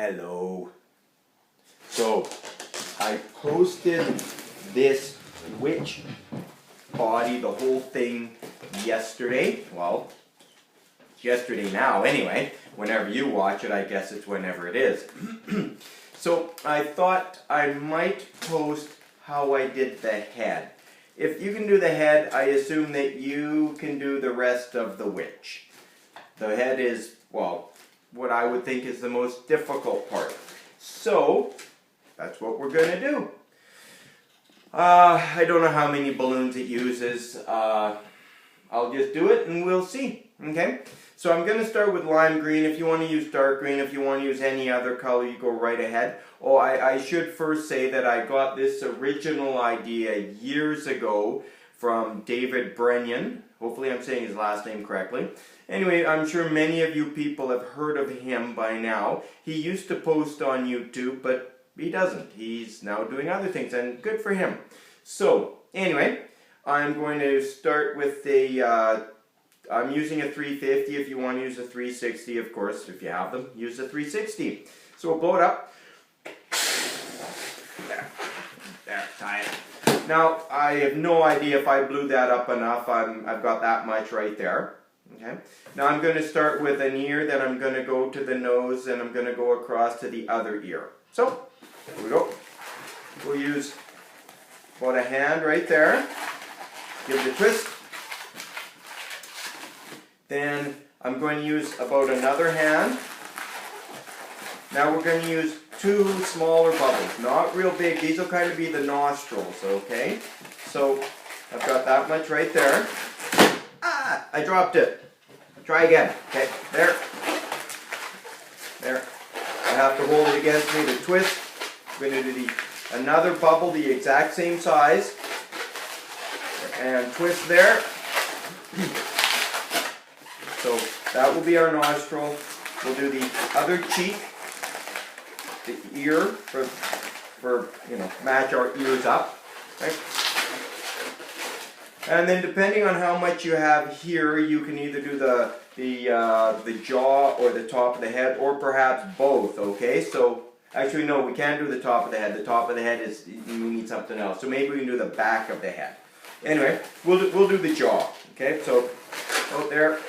Hello. So, I posted this witch body, the whole thing, yesterday. Well, it's yesterday now anyway. Whenever you watch it, I guess it's whenever it is. So, I thought I might post how I did the head. If you can do the head, I assume that you can do the rest of the witch. The head is, well, what I would think is the most difficult part. So, that's what we're going to do. I don't know how many balloons it uses. I'll just do it and we'll see. Okay? So I'm going to start with lime green. If you want to use dark green, if you want to use any other color, you go right ahead. Oh, I should first say that I got this original idea years ago from David Brennan. Hopefully I'm saying his last name correctly. Anyway, I'm sure many of you people have heard of him by now. He used to post on YouTube, but he doesn't. He's now doing other things, and good for him. So, anyway, I'm going to start with I'm using a 350. If you want to use a 360, of course, if you have them, use a 360. So we'll blow it up. There, tie it. Now, I have no idea if I blew that up enough. I've got that much right there. Okay. Now I'm going to start with an ear, then I'm going to go to the nose, and I'm going to go across to the other ear. So, here we go. We'll use about a hand right there. Give it a twist. Then I'm going to use about another hand. Now we're going to use two smaller bubbles. Not real big. These will kind of be the nostrils, okay? So, I've got that much right there. Ah! I dropped it. Try again. Okay, there. There. I have to hold it against me to twist. I'm going to do another bubble the exact same size. And twist there. So that will be our nostril. We'll do the other cheek, the ear, for match our ears up. Right? And then depending on how much you have here, you can either do the jaw or the top of the head, or perhaps both, okay? So, actually no, we can't do the top of the head. The top of the head is, we need something else. So maybe we can do the back of the head. Anyway, we'll do the jaw, okay? So, out there.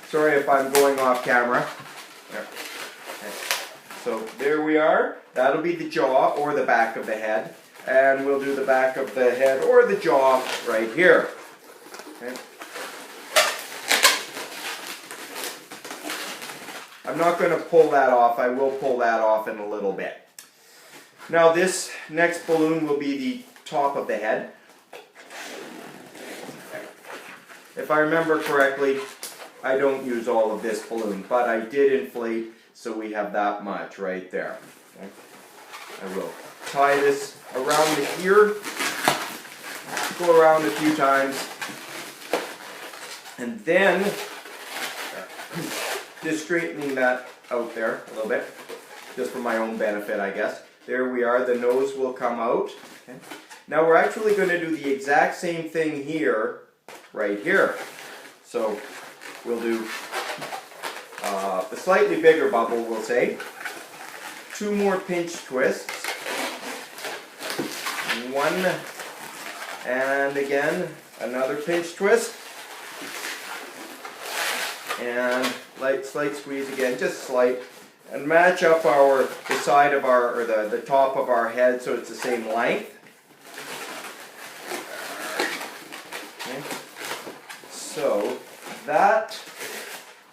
Sorry if I'm going off camera. There. Okay. So, there we are. That'll be the jaw or the back of the head. And we'll do the back of the head or the jaw right here. Okay. I'm not going to pull that off. I will pull that off in a little bit. Now this next balloon will be the top of the head. If I remember correctly, I don't use all of this balloon, but I did inflate, so we have that much right there. Okay. I will tie this around the ear, go around a few times, and then just straightening that out there a little bit, just for my own benefit, I guess. There we are, the nose will come out. Okay. Now we're actually going to do the exact same thing here, right here. So we'll do a slightly bigger bubble, we'll say. Two more pinch twists. One, and again, another pinch twist. And slight squeeze again, just slight. And match up the side of our, or the top of our head so it's the same length. Okay. So, that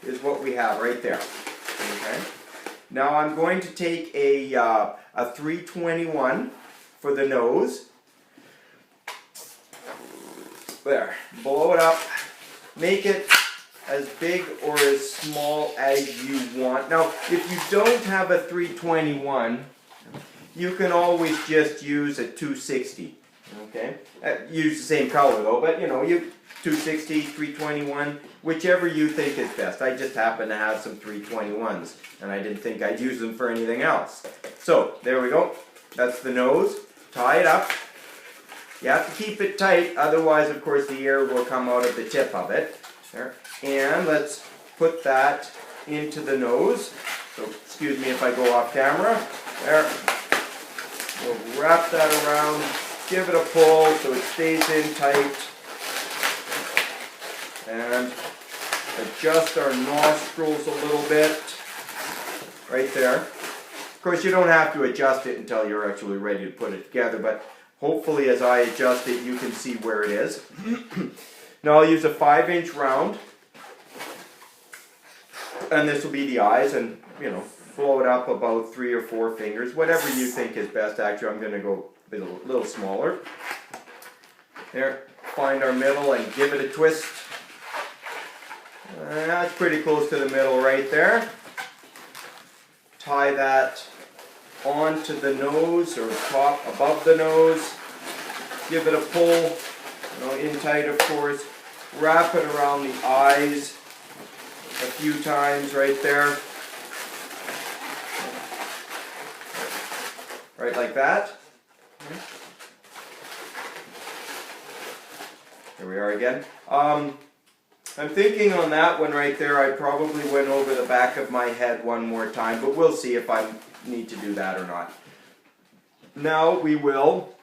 is what we have right there. Okay. Now I'm going to take a 321 for the nose. There. Blow it up. Make it as big or as small as you want. Now, if you don't have a 321, you can always just use a 260. Okay? Use the same color though, but you 260, 321, whichever you think is best. I just happen to have some 321s, and I didn't think I'd use them for anything else. So, there we go. That's the nose. Tie it up. You have to keep it tight, otherwise, of course, the air will come out of the tip of it. There. And let's put that into the nose. So excuse me if I go off camera. There. We'll wrap that around, give it a pull so it stays in tight, and adjust our nostrils a little bit, right there. Of course, you don't have to adjust it until you're actually ready to put it together, but hopefully as I adjust it, you can see where it is. Now I'll use a 5-inch round, and this will be the eyes, and you know, blow it up about 3 or 4 fingers, whatever you think is best. Actually, I'm going to go a little smaller. There, find our middle and give it a twist. That's pretty close to the middle right there. Tie that onto the nose or top above the nose. Give it a pull, you know, in tight of course. Wrap it around the eyes a few times right there. Right like that. Here we are again. I'm thinking on that one right there, I probably went over the back of my head one more time, but we'll see if I need to do that or not. Now we will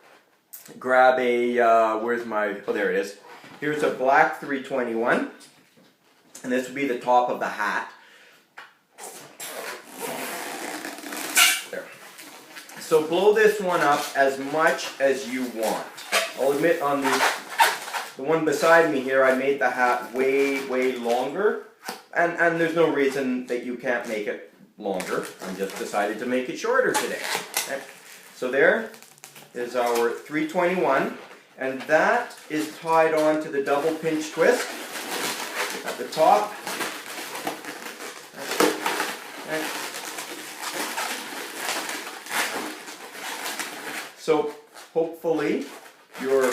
grab a, where's my, oh there it is. Here's a black 321, and this will be the top of the hat. There. So blow this one up as much as you want. I'll admit on the one beside me here, I made the hat way longer, and there's no reason that you can't make it longer. I just decided to make it shorter today. Okay. So there is our 321, and that is tied on to the double pinch twist at the top. Okay. So hopefully you're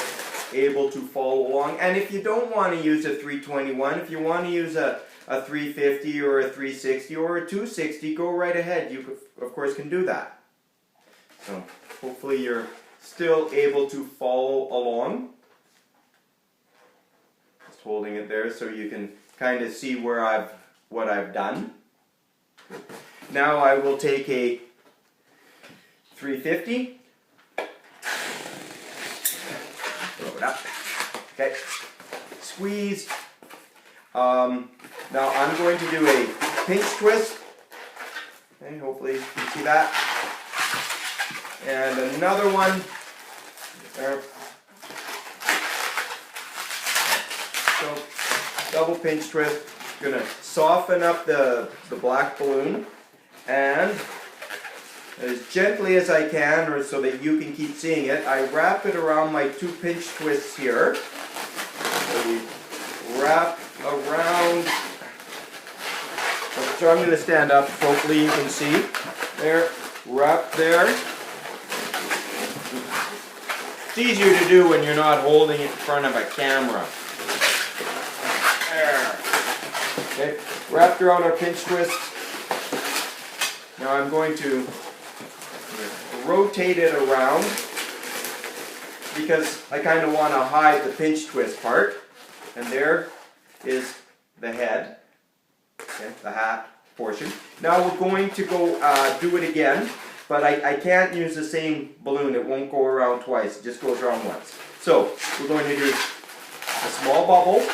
able to follow along, and if you don't want to use a 321, if you want to use a 350 or a 360 or a 260, go right ahead. You of course can do that. So hopefully you're still able to follow along. Just holding it there so you can kind of see where what I've done. Now I will take a 350. Throw it up. Okay. Squeeze. Now I'm going to do a pinch twist. Okay, hopefully you can see that. And another one. There. So double pinch twist. I'm going to soften up the black balloon, and as gently as I can, or so that you can keep seeing it, I wrap it around my 2 pinch twists here. So we wrap around. So I'm going to stand up, hopefully you can see. There, wrap there. It's easier to do when you're not holding it in front of a camera. There. Okay, wrapped around our pinch twist. Now I'm going to rotate it around because I kind of want to hide the pinch twist part. And there is the head, okay, the hat portion. Now we're going to go do it again, but I can't use the same balloon. It won't go around twice. It just goes around once. So we're going to do a small bubble,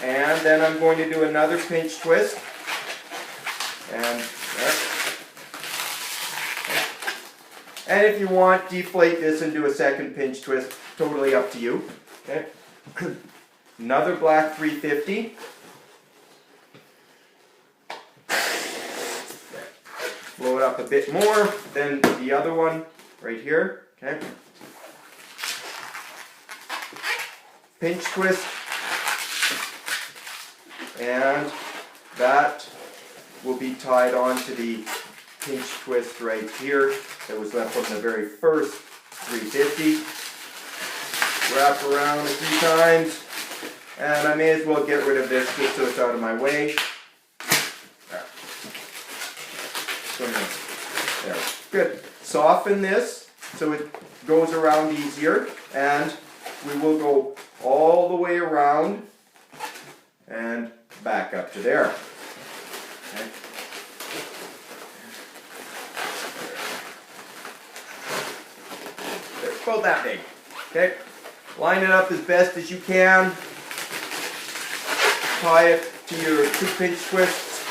and then I'm going to do another pinch twist. And there. And if you want, deflate this and do a second pinch twist. Totally up to you. Okay. Another black 350. Blow it up a bit more than the other one right here. Okay. Pinch twist. And that will be tied onto the pinch twist right here that was left from the very first 350. Wrap around a few times, and I may as well get rid of this just so it's out of my way. There. Good. Soften this so it goes around easier, and we will go all the way around and back up to there. Okay. They're about that big. Okay. Line it up as best as you can. Tie it to your 2 pinch twists.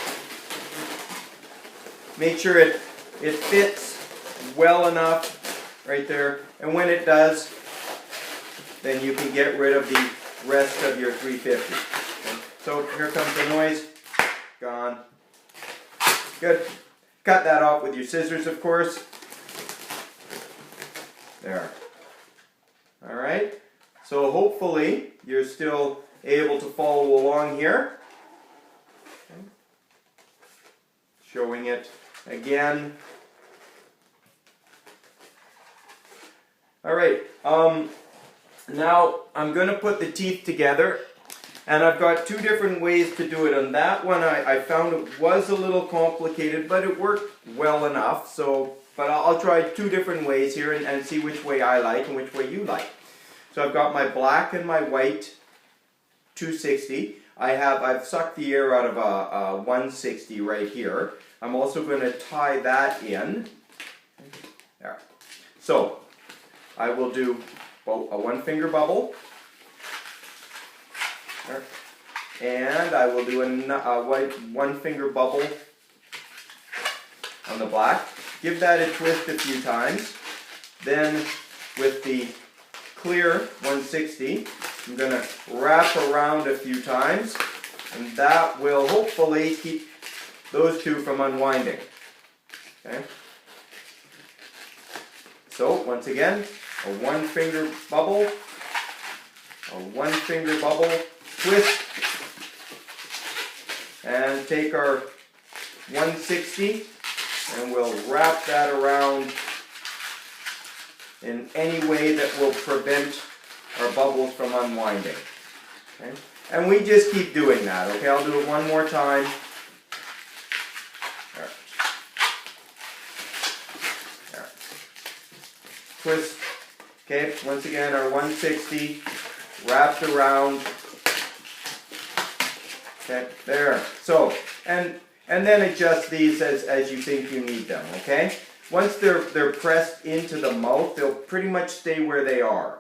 Make sure it fits well enough right there. And when it does, then you can get rid of the rest of your 350. Okay. So here comes the noise. Gone. Good. Cut that off with your scissors, of course. There. Alright. So hopefully you're still able to follow along here. Okay. Showing it again. Alright. Now I'm going to put the teeth together. And I've got 2 different ways to do it. On that one I found it was a little complicated, but it worked well enough. But I'll try 2 different ways here and see which way I like and which way you like. So I've got my black and my white 260. I've sucked the air out of a 160 right here. I'm also going to tie that in. There. So I will do a 1-finger bubble. There. And I will do a white 1-finger bubble on the black. Give that a twist a few times. Then with the clear 160, I'm going to wrap around a few times, and that will hopefully keep those 2 from unwinding. Okay. So once again, a 1-finger bubble, a 1-finger bubble, twist, and take our 160 and we'll wrap that around in any way that will prevent our bubbles from unwinding. Okay? And we just keep doing that. Okay, I'll do it one more time. There. There. Twist. Okay, once again our 160 wrapped around. Okay, there. So, and then adjust these as you think you need them, okay? Once they're pressed into the mouth, they'll pretty much stay where they are.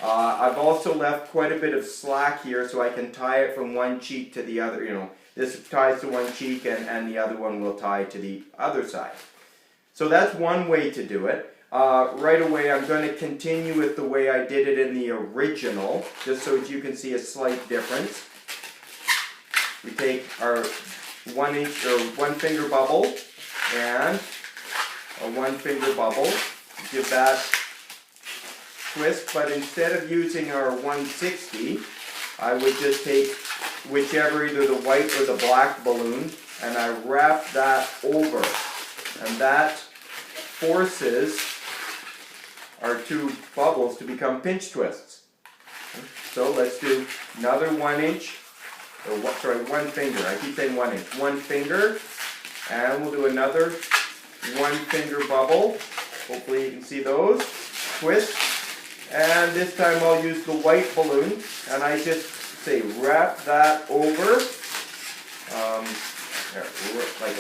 I've also left quite a bit of slack here so I can tie it from one cheek to the other. You know, this ties to one cheek and the other one will tie to the other side. So that's one way to do it. Right away I'm going to continue with the way I did it in the original, just so that you can see a slight difference. We take our 1-finger bubble and a 1-finger bubble. Give that twist, but instead of using our 160, I would just take whichever, either the white or the black balloon, and I wrap that over. And that forces our 2 bubbles to become pinch twists. So let's do another 1-inch. 1 finger. I keep saying 1 inch. 1 finger, and we'll do another 1-finger bubble. Hopefully you can see those. Twist, and this time I'll use the white balloon, and I just say wrap that over,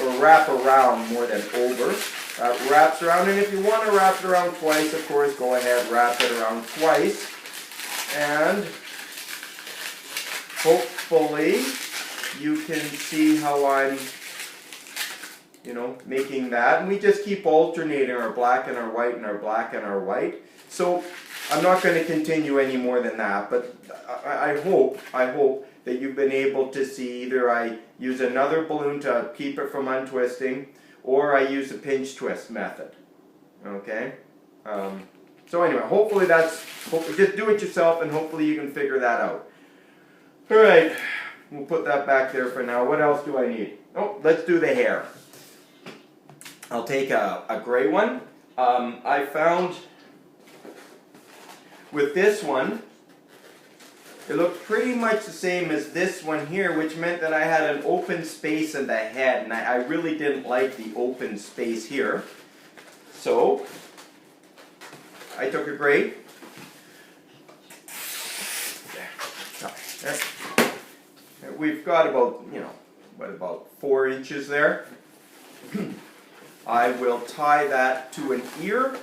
or wrap around more than over. Wraps around, and if you want to wrap it around twice, of course, go ahead, wrap it around twice, and hopefully you can see how I'm, making that. And we just keep alternating our black and our white and our black and our white. So I'm not going to continue any more than that, but I hope that you've been able to see either I use another balloon to keep it from untwisting, or I use the pinch twist method. Okay? So anyway, hopefully just do it yourself and hopefully you can figure that out. Alright, we'll put that back there for now. What else do I need? Oh, let's do the hair. I'll take a gray one. I found with this one, it looked pretty much the same as this one here, which meant that I had an open space in the head, and I really didn't like the open space here. So, I took a gray. There. We've got about, what, about 4 inches there. I will tie that to an ear.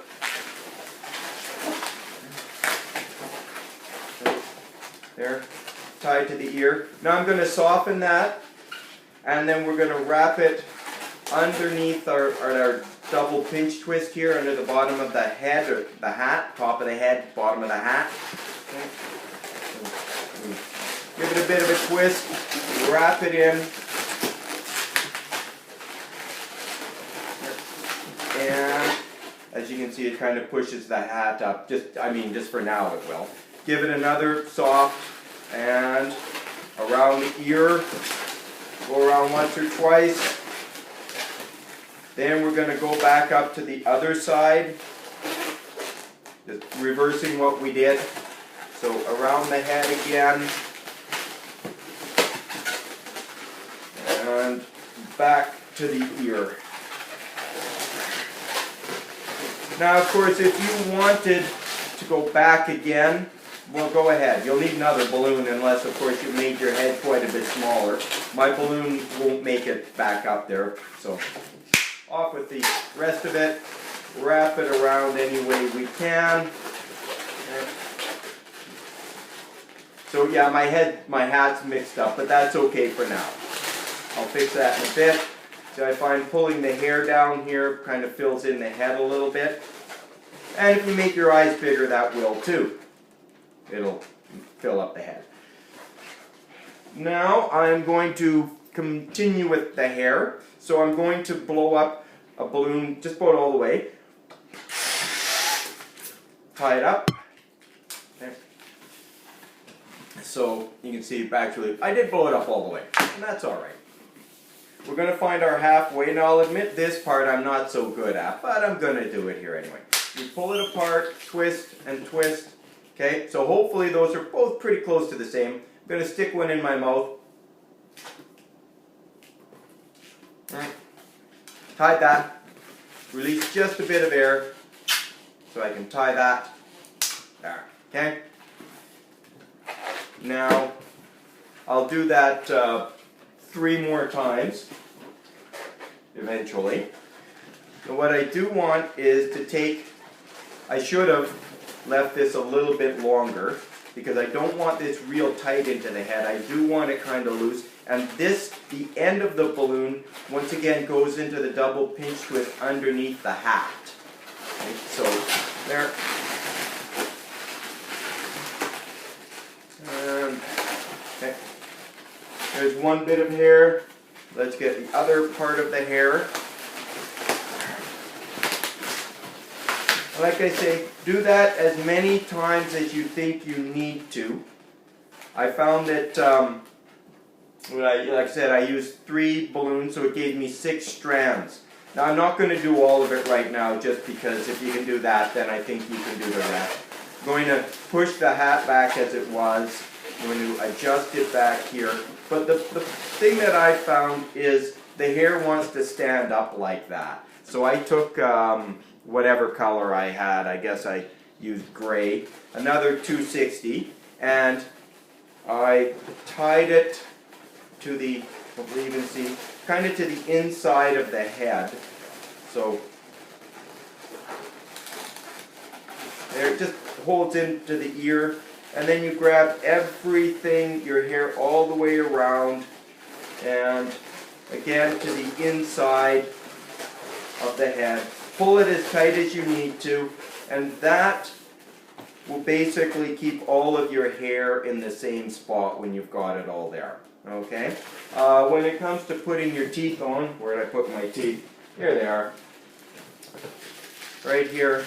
There, tied to the ear. Now I'm going to soften that, and then we're going to wrap it underneath our double pinch twist here under the bottom of the head, or the hat, top of the head, bottom of the hat. Okay. Give it a bit of a twist, wrap it in, and as you can see, it kind of pushes the hat up. Just for now it will. Give it another soft, and around the ear, go around once or twice. Then we're going to go back up to the other side, just reversing what we did. So around the head again, and back to the ear. Now, of course, if you wanted to go back again, well, go ahead. You'll need another balloon unless, of course, you made your head quite a bit smaller. My balloon won't make it back up there, so off with the rest of it. Wrap it around any way we can. So yeah, my hat's mixed up, but that's okay for now. I'll fix that in a bit. So I find pulling the hair down here kind of fills in the head a little bit. And if you make your eyes bigger, that will too. It'll fill up the head. Now I'm going to continue with the hair. So I'm going to blow up a balloon, just blow it all the way. Tie it up. Okay. So you can see actually, I did blow it up all the way, and that's alright. We're going to find our halfway. Now I'll admit this part I'm not so good at, but I'm going to do it here anyway. You pull it apart, twist and twist. Okay, so hopefully those are both pretty close to the same. I'm going to stick one in my mouth. Alright. Tie that. Release just a bit of air so I can tie that. There. Okay? Now, I'll do that 3 more times eventually. And what I do want is to take, I should have left this a little bit longer because I don't want this real tight into the head. I do want it kind of loose. And this, the end of the balloon, once again goes into the double pinch twist underneath the hat. Okay, so there. And, okay. There's one bit of hair. Let's get the other part of the hair. Like I say, do that as many times as you think you need to. I found that, like I said, I used 3 balloons, so it gave me 6 strands. Now I'm not going to do all of it right now, just because if you can do that, then I think you can do the rest. I'm going to push the hat back as it was. I'm going to adjust it back here. But the thing that I found is the hair wants to stand up like that. So I took whatever color I had, I guess I used gray, another 260, and I tied it to the, hopefully you can see, kind of to the inside of the head. So there, it just holds into the ear, and then you grab everything, your hair all the way around, and again to the inside of the head. Pull it as tight as you need to, and that will basically keep all of your hair in the same spot when you've got it all there. Okay? When it comes to putting your teeth on, where did I put my teeth? Here they are. Right here.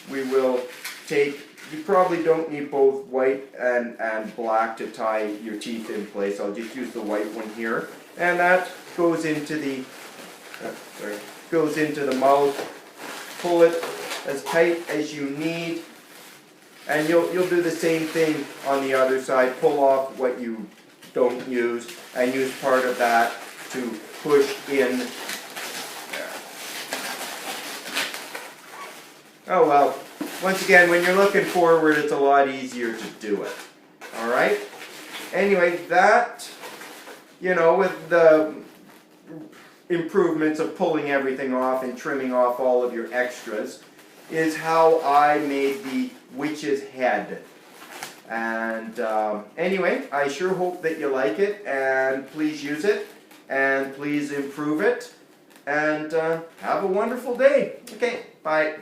We will take, you probably don't need both white and black to tie your teeth in place. I'll just use the white one here. And that goes into the, goes into the mouth. Pull it as tight as you need, and you'll do the same thing on the other side. Pull off what you don't use and use part of that to push in there. Oh well, once again, when you're looking forward, it's a lot easier to do it. Alright? Anyway, that you know, with the improvements of pulling everything off and trimming off all of your extras, is how I made the witch's head. And anyway, I sure hope that you like it, and please use it, and please improve it, and have a wonderful day. Okay, bye.